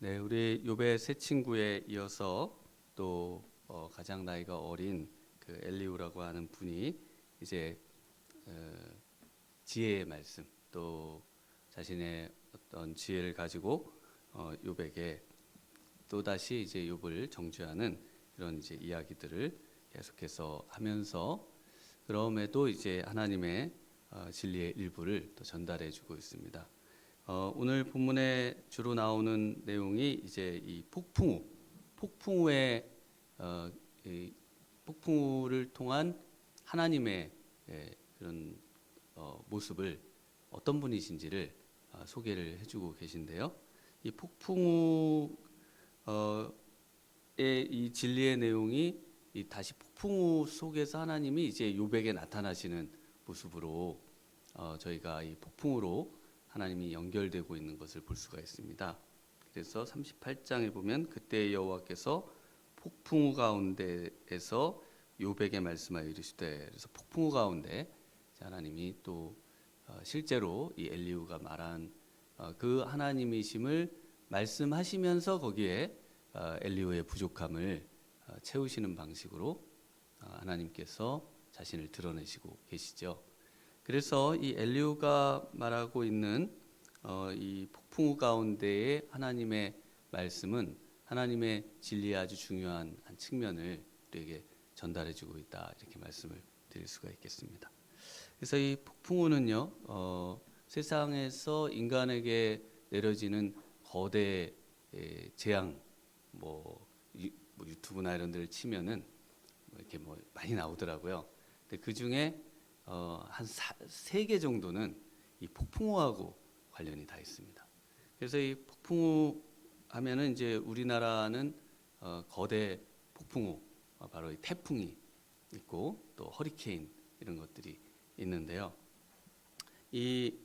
네, 우리 요배 세 친구에 이어서 또 가장 나이가 어린 그 엘리우라고 하는 분이 이제 어, 지혜의 말씀 또 자신의 어떤 지혜를 가지고 요백에 또 다시 이제 욥을 정죄하는 그런 이제 이야기들을 계속해서 하면서 그럼에도 이제 하나님의 진리의 일부를 또 전달해주고 있습니다. 오늘 본문에 주로 나오는 내용이 이제 이 폭풍우의 이 폭풍우를 통한 하나님의 그런 모습을 어떤 분이신지를 소개를 해주고 계신데요. 이 폭풍우의 이 진리의 내용이 이 다시 폭풍우 속에서 하나님이 이제 욥에게 나타나시는 모습으로 저희가 이 폭풍우로 하나님이 연결되고 있는 것을 볼 수가 있습니다. 그래서 38장에 보면 그때 여호와께서 폭풍우 가운데에서 욥에게 말씀하여 이르시되, 그래서 폭풍우 가운데 하나님이 또 실제로 이 엘리후가 말한 그 하나님이심을 말씀하시면서 거기에 엘리후의 부족함을 채우시는 방식으로 하나님께서 자신을 드러내시고 계시죠. 그래서 이 엘리후가 말하고 있는 이 폭풍우 가운데의 하나님의 말씀은 하나님의 진리의 아주 중요한 한 측면을 우리에게 전달해주고 있다, 이렇게 말씀을 드릴 수가 있겠습니다. 그래서 이 폭풍우는요, 세상에서 인간에게 내려지는 거대 재앙, 뭐 유튜브나 이런 데를 치면은 이렇게 뭐 많이 나오더라고요. 근데 그 중에 한 3개 정도는 이 폭풍우하고 관련이 다 있습니다. 그래서 이 폭풍우 하면은 이제 우리나라는 거대 폭풍우, 바로 이 태풍이 있고 또 허리케인 이런 것들이 있는데요. 이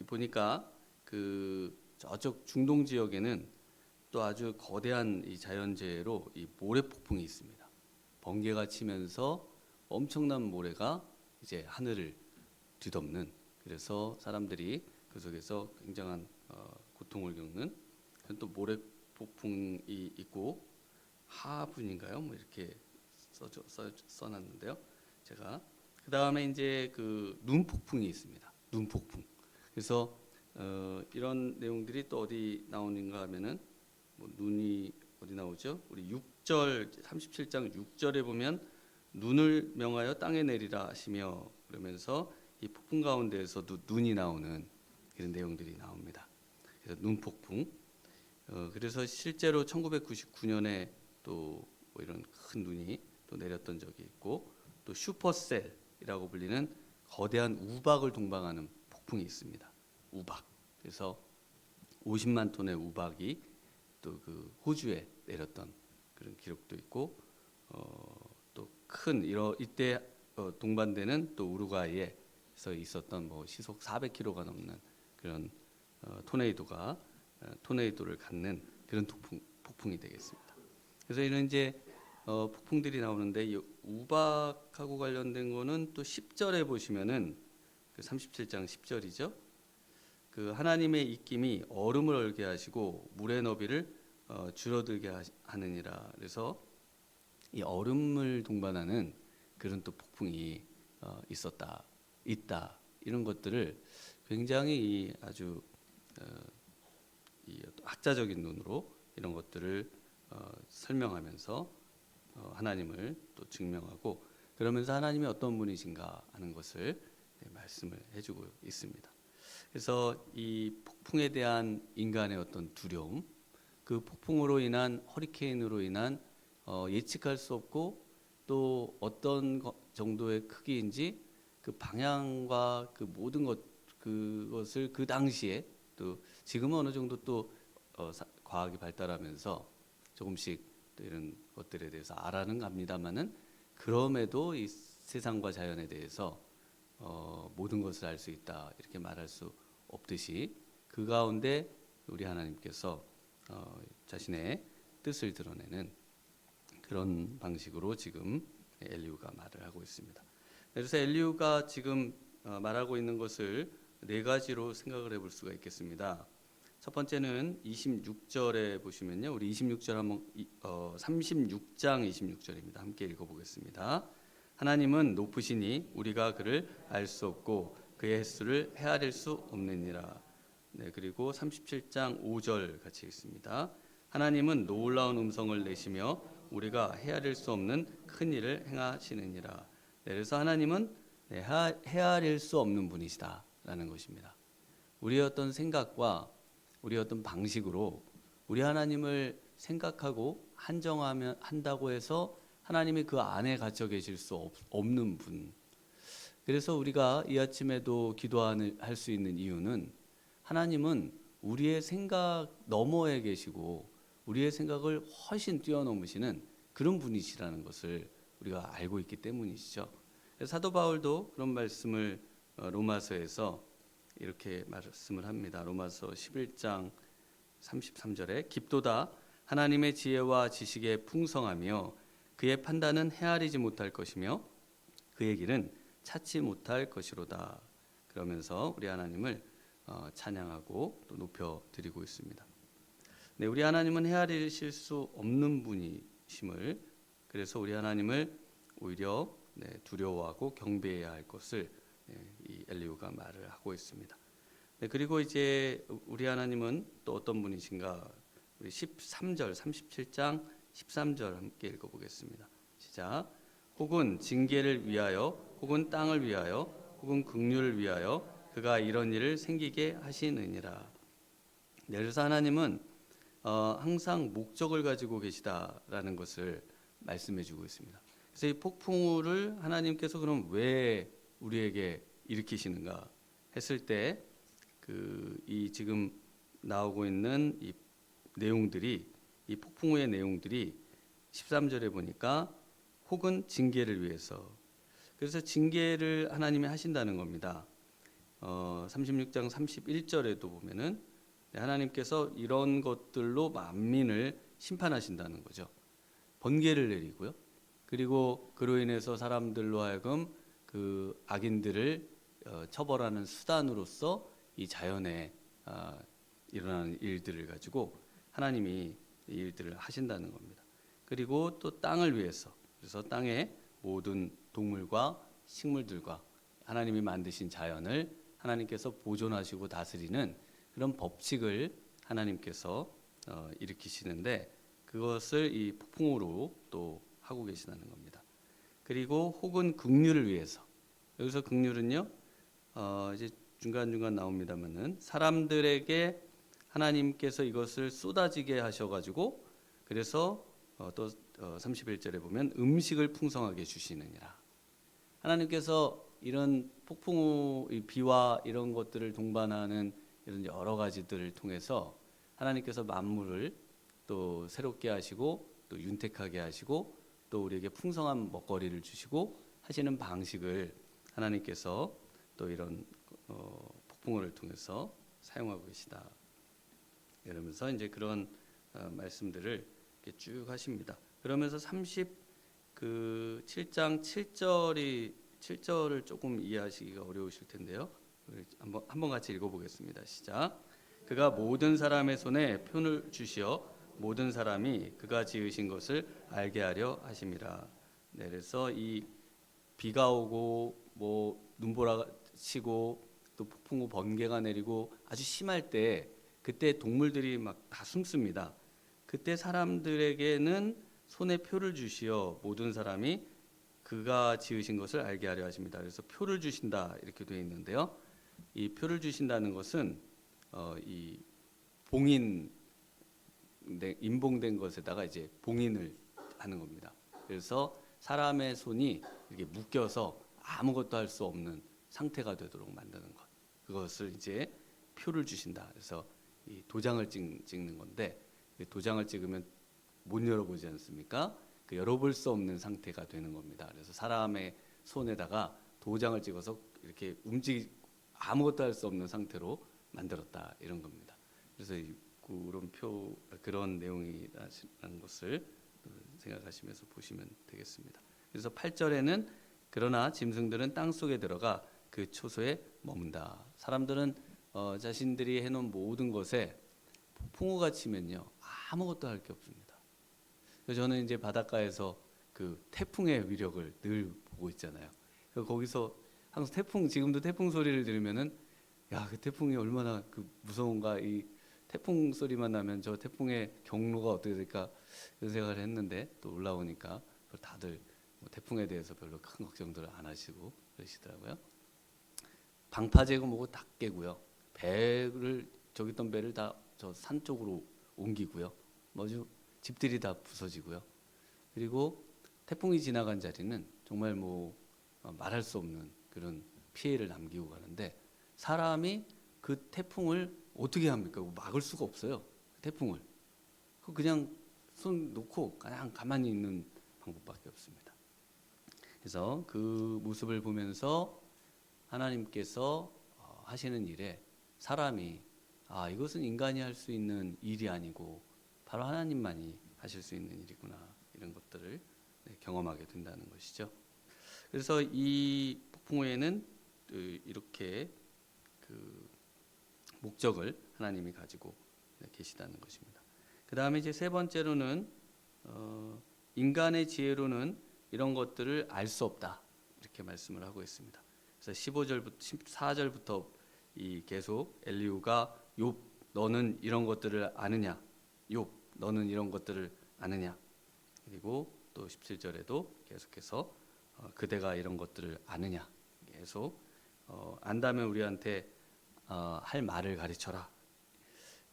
보니까 그 저쪽 중동 지역에는 또 아주 거대한 이 자연재해로 이 모래폭풍이 있습니다. 번개가 치면서 엄청난 모래가 이제 하늘을 뒤덮는, 그래서 사람들이 그 속에서 굉장한 고통을 겪는 그런 또 모래폭풍이 있고, 하분인가요? 뭐 이렇게 써놨는데요. 제가 그 다음에 이제 그 눈폭풍이 있습니다. 눈폭풍. 그래서 이런 내용들이 또 어디 나오는가 하면은 뭐 눈이 어디 나오죠? 우리 6절 37장 6절에 보면 눈을 명하여 땅에 내리라 하시며, 그러면서 이 폭풍 가운데에서도 눈이 나오는 이런 내용들이 나옵니다. 그래서 눈폭풍. 그래서 실제로 1999년에 또 뭐 이런 큰 눈이 또 내렸던 적이 있고, 또 슈퍼셀이라고 불리는 거대한 우박을 동반하는 폭풍이 있습니다. 우박. 그래서 50만 톤의 우박이 또 그 호주에 내렸던 그런 기록도 있고, 또 큰 이때 동반되는 또 우루과이에서 있었던 뭐 시속 400km가 넘는 그런 토네이도를 갖는 그런 폭풍이 되겠습니다. 그래서 이런 이제 폭풍들이 나오는데, 이 우박하고 관련된 거는 또 10절에 보시면은 그 37장 10절이죠. 그 하나님의 입김이 얼음을 얼게 하시고 물의 너비를 줄어들게 하느니라. 그래서 이 얼음을 동반하는 그런 또 폭풍이 있다, 이런 것들을 굉장히 아주 이 학자적인 눈으로 이런 것들을 설명하면서 하나님을 또 증명하고, 그러면서 하나님이 어떤 분이신가 하는 것을 말씀을 해주고 있습니다. 그래서 이 폭풍에 대한 인간의 어떤 두려움, 그 폭풍으로 인한 허리케인으로 인한 예측할 수 없고 또 어떤 정도의 크기인지 그 방향과 그 모든 그것을 그 당시에, 또 지금은 어느 정도 또 과학이 발달하면서 조금씩 또 이런 것들에 대해서 알아는 갑니다만은, 그럼에도 이 세상과 자연에 대해서 모든 것을 알 수 있다, 이렇게 말할 수 없듯이 그 가운데 우리 하나님께서 자신의 뜻을 드러내는 그런 방식으로 지금 엘리후가 말을 하고 있습니다. 그래서 엘리후가 지금 말하고 있는 것을 4가지로 생각을 해볼 수가 있겠습니다. 첫 번째는 26절에 보시면요. 우리 26절 한번 36장 26절입니다. 함께 읽어보겠습니다. 하나님은 높으시니 우리가 그를 알 수 없고 그의 횟수를 헤아릴 수 없느니라. 네, 그리고 37장 5절 같이 읽습니다. 하나님은 놀라운 음성을 내시며 우리가 헤아릴 수 없는 큰 일을 행하시느니라. 네, 그래서 하나님은 헤아릴 수 없는 분이시다라는 것입니다. 우리의 어떤 생각과 우리의 어떤 방식으로 우리 하나님을 생각하고 한정하면 한다고 해서 하나님이 그 안에 갇혀 계실 수 없는 분. 그래서 우리가 이 아침에도 기도할 수 있는 이유는 하나님은 우리의 생각 너머에 계시고 우리의 생각을 훨씬 뛰어넘으시는 그런 분이시라는 것을 우리가 알고 있기 때문이시죠. 사도 바울도 그런 말씀을 로마서에서 이렇게 말씀을 합니다. 로마서 11장 33절에 깊도다 하나님의 지혜와 지식에 풍성하며 그의 판단은 헤아리지 못할 것이며 그의 길은 찾지 못할 것이로다. 그러면서 우리 하나님을 찬양하고 또 높여드리고 있습니다. 네, 우리 하나님은 헤아리실 수 없는 분이심을, 그래서 우리 하나님을 오히려 두려워하고 경배해야 할 것을 이 엘리후가 말을 하고 있습니다. 네, 그리고 이제 우리 하나님은 또 어떤 분이신가? 우리 13절, 37장 13절 함께 읽어보겠습니다. 시작. 혹은 징계를 위하여, 혹은 땅을 위하여, 혹은 긍휼을 위하여 그가 이런 일을 생기게 하시느니라. 네, 그래서 하나님은 항상 목적을 가지고 계시다라는 것을 말씀해주고 있습니다. 그래서 이 폭풍우를 하나님께서 그럼 왜 우리에게 일으키시는가 했을 때 이 지금 나오고 있는 이 내용들이, 이 폭풍우의 내용들이 13절에 보니까 혹은 징계를 위해서, 그래서 징계를 하나님이 하신다는 겁니다. 36장 31절에도 보면은 하나님께서 이런 것들로 만민을 심판하신다는 거죠. 번개를 내리고요. 그리고 그로 인해서 사람들로 하여금 그 악인들을 처벌하는 수단으로서 이 자연에 일어나는 일들을 가지고 하나님이 이 일들을 하신다는 겁니다. 그리고 또 땅을 위해서, 그래서 땅의 모든 동물과 식물들과 하나님이 만드신 자연을 하나님께서 보존하시고 다스리는 그런 법칙을 하나님께서 일으키시는데 그것을 이 폭풍으로 또 하고 계시다는 겁니다. 그리고 혹은 긍휼을 위해서, 여기서 긍휼은요 이제 중간중간 나옵니다만은 사람들에게 하나님께서 이것을 쏟아지게 하셔가지고 그래서 또 31절에 보면 음식을 풍성하게 주시느니라. 하나님께서 이런 폭풍우, 비와 이런 것들을 동반하는 이런 여러 가지들을 통해서 하나님께서 만물을 또 새롭게 하시고 또 윤택하게 하시고 또 우리에게 풍성한 먹거리를 주시고 하시는 방식을 하나님께서 또 이런 폭풍우를 통해서 사용하고 계시다. 이러면서 이제 그런 말씀들을 이렇게 쭉 하십니다. 그러면서 37장 7절을 조금 이해하시기가 어려우실 텐데요. 한번 같이 읽어보겠습니다. 시작. 그가 모든 사람의 손에 표를 주시어 모든 사람이 그가 지으신 것을 알게 하려 하심이라. 네, 그래서 이 비가 오고 뭐 눈보라 치고 또 폭풍우 번개가 내리고 아주 심할 때 그때 동물들이 막 다 숨습니다. 그때 사람들에게는 손에 표를 주시어 모든 사람이 그가 지으신 것을 알게 하려 하십니다. 그래서 표를 주신다 이렇게 되어 있는데요. 이 표를 주신다는 것은 이 봉인 인봉된 것에다가 이제 봉인을 하는 겁니다. 그래서 사람의 손이 이렇게 묶여서 아무것도 할 수 없는 상태가 되도록 만드는 것. 그것을 이제 표를 주신다. 그래서 이 도장을 찍는 건데 도장을 찍으면 못 열어보지 않습니까? 그 열어볼 수 없는 상태가 되는 겁니다. 그래서 사람의 손에다가 도장을 찍어서 이렇게 아무것도 할 수 없는 상태로 만들었다 이런 겁니다. 그래서 그런 내용이라는 것을 생각하시면서 보시면 되겠습니다. 그래서 8절에는 그러나 짐승들은 땅 속에 들어가 그 초소에 머문다. 사람들은 자신들이 해놓은 모든 것에 폭풍우가 치면요 아무것도 할 게 없습니다. 그래서 저는 이제 바닷가에서 그 태풍의 위력을 늘 보고 있잖아요. 그래서 거기서 항상 태풍, 지금도 태풍 소리를 들으면은 야, 그 태풍이 얼마나 그 무서운가. 이 태풍 소리만 나면 저 태풍의 경로가 어떻게 될까 그런 생각을 했는데 또 올라오니까 다들 뭐 태풍에 대해서 별로 큰 걱정들을 안 하시고 그러시더라고요. 방파제고 뭐고 다 깨고요. 배를 저기 있던 배를 다 저 산 쪽으로 옮기고요. 뭐죠? 집들이 다 부서지고요. 그리고 태풍이 지나간 자리는 정말 뭐 말할 수 없는 그런 피해를 남기고 가는데 사람이 그 태풍을 어떻게 합니까? 막을 수가 없어요. 태풍을. 그냥 손 놓고 그냥 가만히 있는 방법밖에 없습니다. 그래서 그 모습을 보면서 하나님께서 하시는 일에 사람이 이것은 인간이 할 수 있는 일이 아니고 바로 하나님만이 하실 수 있는 일이구나 이런 것들을 경험하게 된다는 것이죠. 그래서 이 폭풍우에는 이렇게 그 목적을 하나님이 가지고 계시다는 것입니다. 그 다음에 이제 세 번째로는 인간의 지혜로는 이런 것들을 알 수 없다 이렇게 말씀을 하고 있습니다. 그래서 15절부터 14절부터 이 계속 엘리후가 욥 너는 이런 것들을 아느냐, 욥 너는 이런 것들을 아느냐, 그리고 또 17절에도 계속해서 그대가 이런 것들을 아느냐, 계속 안다면 우리한테 할 말을 가르쳐라.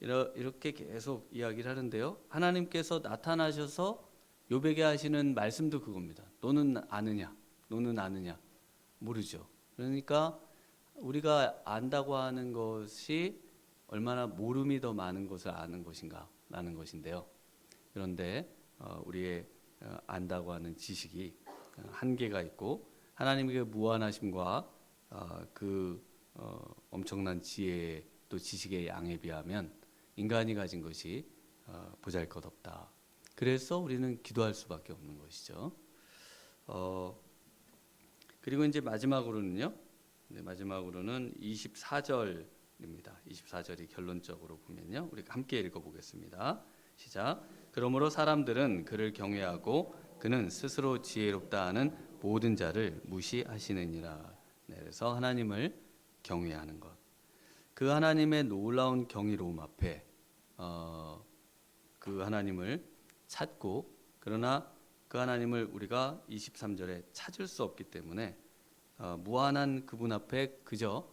이렇게 계속 이야기를 하는데요. 하나님께서 나타나셔서 욥에게 하시는 말씀도 그겁니다. 너는 아느냐? 너는 아느냐? 모르죠. 그러니까 우리가 안다고 하는 것이 얼마나 모름이 더 많은 것을 아는 것인가 라는 것인데요. 그런데 우리의 안다고 하는 지식이 한계가 있고 하나님의 무한하심과 그 엄청난 지혜 또 지식의 양에 비하면 인간이 가진 것이 보잘것없다. 그래서 우리는 기도할 수밖에 없는 것이죠. 그리고 이제 마지막으로는요. 마지막으로는 24절입니다. 24절이 결론적으로 보면요. 우리가 함께 읽어보겠습니다. 시작. 그러므로 사람들은 그를 경외하고 그는 스스로 지혜롭다 하는 모든 자를 무시하시느니라. 그래서 하나님을 경외하는 것. 그 하나님의 놀라운 경이로움 앞에 그 하나님을 찾고 그러나 그 하나님을 우리가 23절에 찾을 수 없기 때문에 무한한 그분 앞에 그저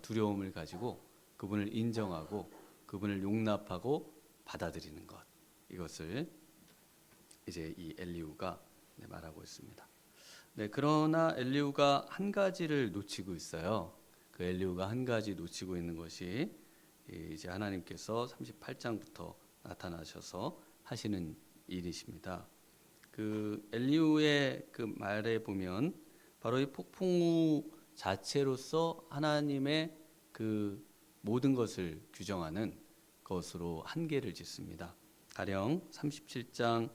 두려움을 가지고 그분을 인정하고 그분을 용납하고 받아들이는 것. 이것을 이제 이 엘리후가 말하고 있습니다. 그러나 엘리후가 한 가지를 놓치고 있어요. 그 엘리후가 한 가지 놓치고 있는 것이 이제 하나님께서 38장부터 나타나셔서 하시는 일이십니다. 그 엘리후의 그 말에 보면 바로 이 폭풍우 자체로서 하나님의 그 모든 것을 규정하는 것으로 한계를 짓습니다. 가령 37장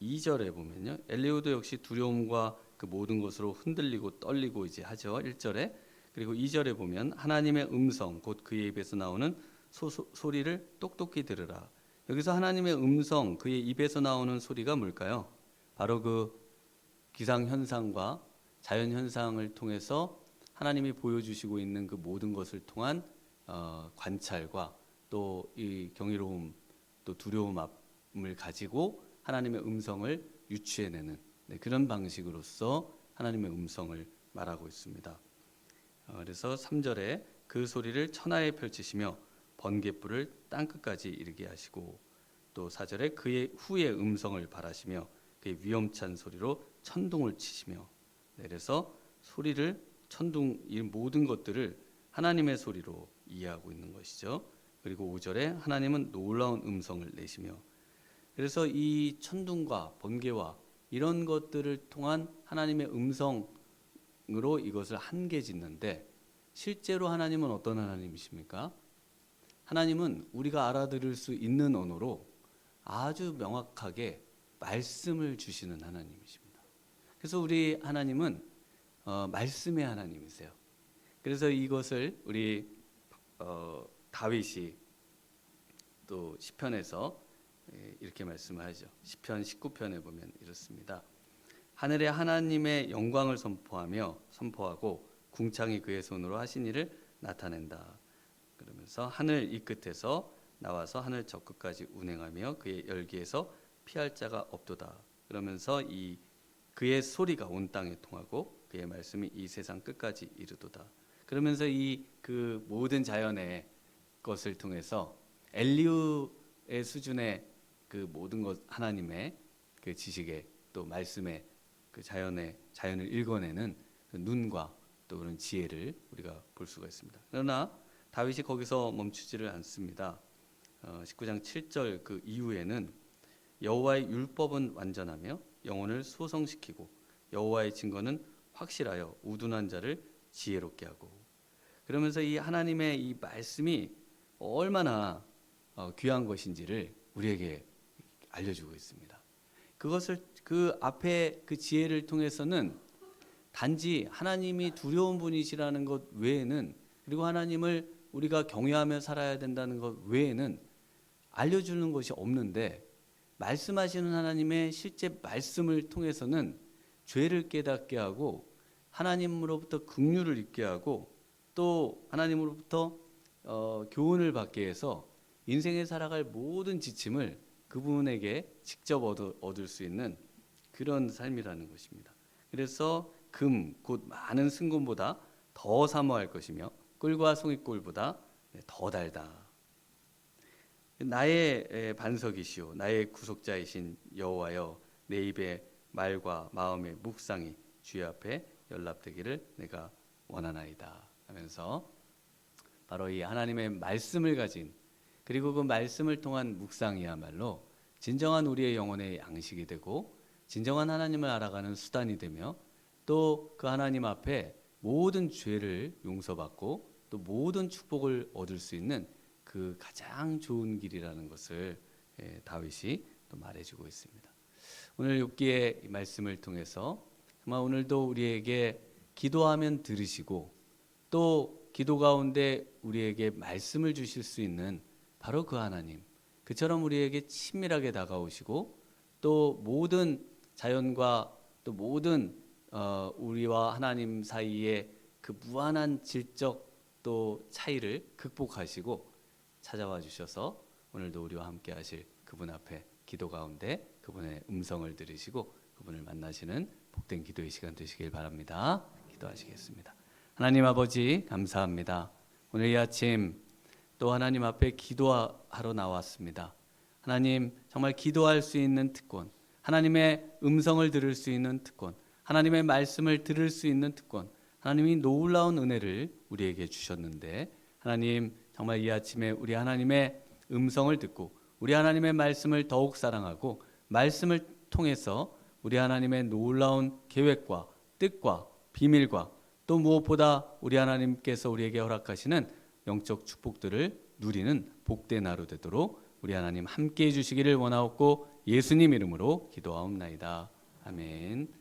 2절에 보면요. 엘리후도 역시 두려움과 그 모든 것으로 흔들리고 떨리고 이제 하죠. 1절에. 그리고 2절에 보면 하나님의 음성 곧 그의 입에서 나오는 소리를 똑똑히 들으라. 여기서 하나님의 음성 그의 입에서 나오는 소리가 뭘까요? 바로 그 기상현상과 자연현상을 통해서 하나님이 보여주시고 있는 그 모든 것을 통한 관찰과 또 이 경이로움 또 두려움을 가지고 하나님의 음성을 유추해내는 그런 방식으로서 하나님의 음성을 말하고 있습니다. 그래서 3절에 그 소리를 천하에 펼치시며 번갯불을 땅끝까지 이르게 하시고 또 4절에 그의 후의 음성을 발하시며 그의 위험찬 소리로 천둥을 치시며 그래서 소리를 천둥 이 모든 것들을 하나님의 소리로 이해하고 있는 것이죠. 그리고 5절에 하나님은 놀라운 음성을 내시며 그래서 이 천둥과 번개와 이런 것들을 통한 하나님의 음성으로 이것을 한계 짓는데 실제로 하나님은 어떤 하나님이십니까? 하나님은 우리가 알아들을 수 있는 언어로 아주 명확하게 말씀을 주시는 하나님이십니다. 그래서 우리 하나님은 말씀의 하나님이세요. 그래서 이것을 우리 다윗이 또 시편에서 이렇게 말씀을 하죠. 시편 19편에 보면 이렇습니다. 하늘에 하나님의 영광을 선포하고 궁창이 그의 손으로 하신 일을 나타낸다. 그러면서 하늘 이 끝에서 나와서 하늘 저 끝까지 운행하며 그의 열기에서 피할 자가 없도다. 그러면서 이 그의 소리가 온 땅에 통하고 그의 말씀이 이 세상 끝까지 이르도다. 그러면서 이 그 모든 자연의 것을 통해서 엘리우의 수준의 그 모든 것 하나님의 그 지식의 또 말씀의 그 자연을 읽어내는 그 눈과 또 그런 지혜를 우리가 볼 수가 있습니다. 그러나 다윗이 거기서 멈추지를 않습니다. 19장 7절 그 이후에는 여호와의 율법은 완전하며 영혼을 소성시키고 여호와의 증거는 확실하여 우둔한 자를 지혜롭게 하고. 그러면서 이 하나님의 이 말씀이 얼마나 귀한 것인지를 우리에게 알려주고 있습니다. 그것을 그 앞에 그 지혜를 통해서는 단지 하나님이 두려운 분이시라는 것 외에는, 그리고 하나님을 우리가 경외하며 살아야 된다는 것 외에는 알려주는 것이 없는데, 말씀하시는 하나님의 실제 말씀을 통해서는 죄를 깨닫게 하고 하나님으로부터 긍휼을 입게 하고 또 하나님으로부터 교훈을 받게 해서 인생에 살아갈 모든 지침을 그분에게 직접 얻을 수 있는 그런 삶이라는 것입니다. 그래서 금 곧 많은 승금보다 더 사모할 것이며 꿀과 송이꿀보다 더 달다. 나의 반석이시오 나의 구속자이신 여호와여, 내 입의 말과 마음의 묵상이 주의 앞에 연락되기를 내가 원하나이다 하면서 바로 이 하나님의 말씀을 가진, 그리고 그 말씀을 통한 묵상이야말로 진정한 우리의 영혼의 양식이 되고 진정한 하나님을 알아가는 수단이 되며 또 그 하나님 앞에 모든 죄를 용서받고 또 모든 축복을 얻을 수 있는 그 가장 좋은 길이라는 것을 다윗이 또 말해주고 있습니다. 오늘 욥기의 말씀을 통해서 정말 오늘도 우리에게 기도하면 들으시고 또 기도 가운데 우리에게 말씀을 주실 수 있는 바로 그 하나님, 그처럼 우리에게 친밀하게 다가오시고 또 모든 자연과 또 모든 우리와 하나님 사이의 그 무한한 질적 또 차이를 극복하시고 찾아와 주셔서 오늘도 우리와 함께 하실 그분 앞에 기도 가운데 그분의 음성을 들으시고 그분을 만나시는 복된 기도의 시간 되시길 바랍니다. 기도하시겠습니다. 하나님 아버지 감사합니다. 오늘 이 아침 또 하나님 앞에 기도하러 나왔습니다. 하나님 정말 기도할 수 있는 특권, 하나님의 음성을 들을 수 있는 특권, 하나님의 말씀을 들을 수 있는 특권, 하나님이 놀라운 은혜를 우리에게 주셨는데 하나님 정말 이 아침에 우리 하나님의 음성을 듣고 우리 하나님의 말씀을 더욱 사랑하고 말씀을 통해서 우리 하나님의 놀라운 계획과 뜻과 비밀과 또 무엇보다 우리 하나님께서 우리에게 허락하시는 영적 축복들을 누리는 복된 하루 되도록 우리 하나님 함께해 주시기를 원하옵고 예수님 이름으로 기도하옵나이다. 아멘.